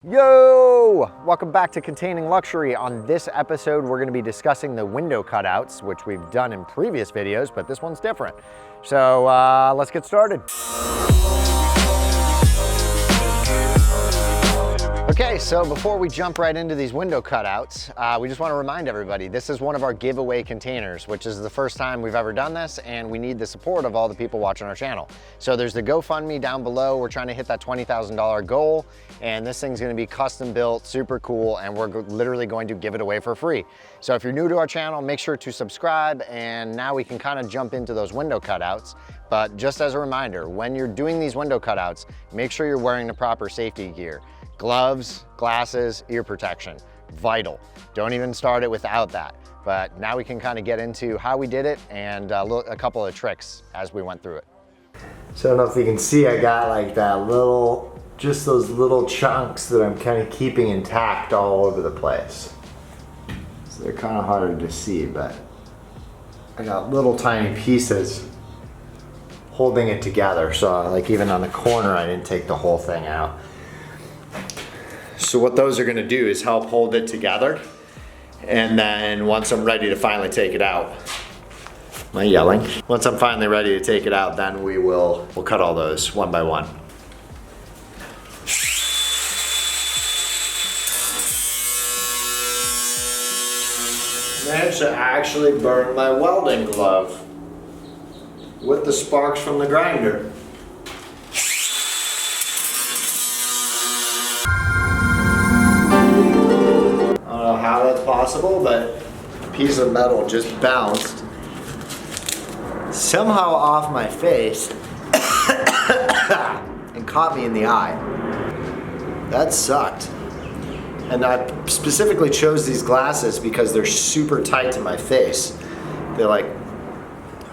Yo! Welcome back to Containing Luxury. On this episode, we're going to be discussing the window cutouts, which we've done in previous videos, but this one's different. So let's get started. Okay, so before we jump right into these window cutouts, we just want to remind everybody, this is one of our giveaway containers, which is the first time we've ever done this, and we need the support of all the people watching our channel. So there's the GoFundMe down below. We're trying to hit that $20,000 goal, and this thing's going to be custom built, super cool, and we're literally going to give it away for free. So if you're new to our channel, make sure to subscribe, and now we can kind of jump into those window cutouts. But just as a reminder, when you're doing these window cutouts, make sure you're wearing the proper safety gear. Gloves, glasses, ear protection, vital. Don't even start it without that. But now we can kind of get into how we did it and a couple of tricks as we went through it. So I don't know if you can see, I got like that little, just those little chunks that I'm kind of keeping intact all over the place. So they're kind of harder to see, but I got little tiny pieces holding it together. So like even on the corner, I didn't take the whole thing out. So what those are going to do is help hold it together, and then once I'm ready to finally take it out, am I yelling? Once I'm finally ready to take it out, then we'll cut all those one by one. Managed to actually burn my welding glove with the sparks from the grinder. How that's possible, but a piece of metal just bounced somehow off my face and caught me in the eye. That sucked. And I specifically chose these glasses because they're super tight to my face. They're like,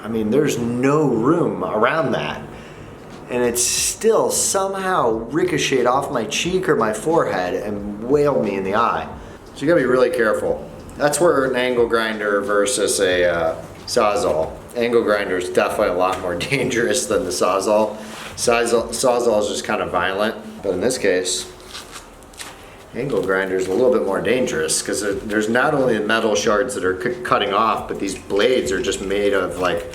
I mean, there's no room around that. And it still somehow ricocheted off my cheek or my forehead and whaled me in the eye. So you gotta be really careful. That's where an angle grinder versus a Sawzall. Angle grinder is definitely a lot more dangerous than the Sawzall. Sawzall is just kind of violent, but in this case, angle grinder is a little bit more dangerous because there's not only the metal shards that are cutting off, but these blades are just made of like,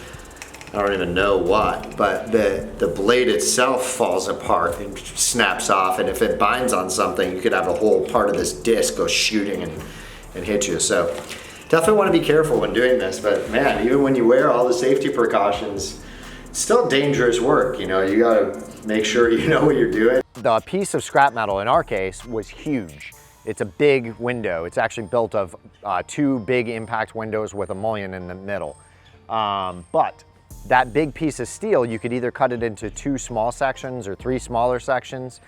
I don't even know what, but the blade itself falls apart and snaps off, and if it binds on something, you could have a whole part of this disc go shooting and hit you. So definitely want to be careful when doing this, but man, even when you wear all the safety precautions, it's still dangerous work. You know, you gotta make sure you know what you're doing. The piece of scrap metal in our case was huge. It's a big window. It's actually built of two big impact windows with a mullion in the middle. But that big piece of steel, you could either cut it into 2 small sections or 3 smaller sections.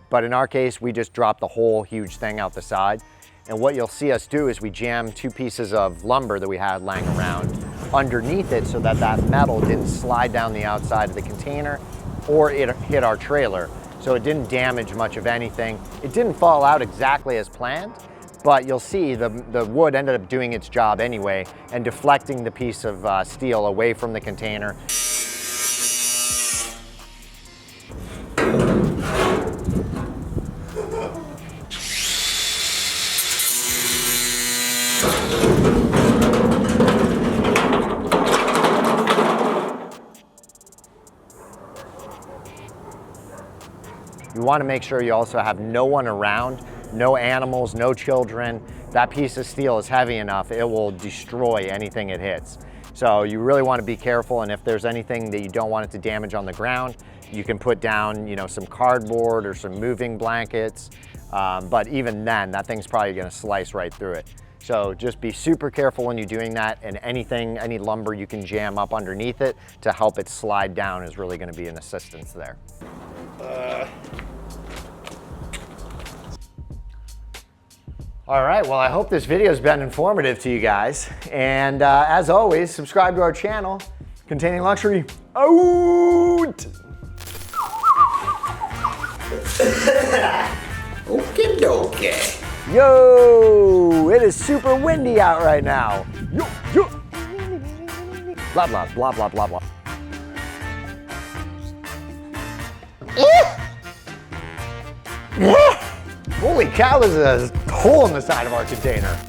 But in our case, we just dropped the whole huge thing out the side. And what you'll see us do is we jam 2 pieces of lumber that we had laying around underneath it so that that metal didn't slide down the outside of the container or it hit our trailer. So it didn't damage much of anything. It didn't fall out exactly as planned, but you'll see the wood ended up doing its job anyway and deflecting the piece of steel away from the container. You want to make sure you also have no one around, no animals, no children. That piece of steel is heavy enough, it will destroy anything it hits. So you really want to be careful, and if there's anything that you don't want it to damage on the ground, you can put down, you know, some cardboard or some moving blankets. But even then, that thing's probably going to slice right through it. So just be super careful when you're doing that, and any lumber you can jam up underneath it to help it slide down is really going to be an assistance there. All right, well, I hope this video has been informative to you guys. And as always, subscribe to our channel, Containing Luxury, out! Okie dokie. Yo, it is super windy out right now. Yo, yo. Blah, blah, blah, blah, blah, blah. Holy cow, there's a hole in the side of our container.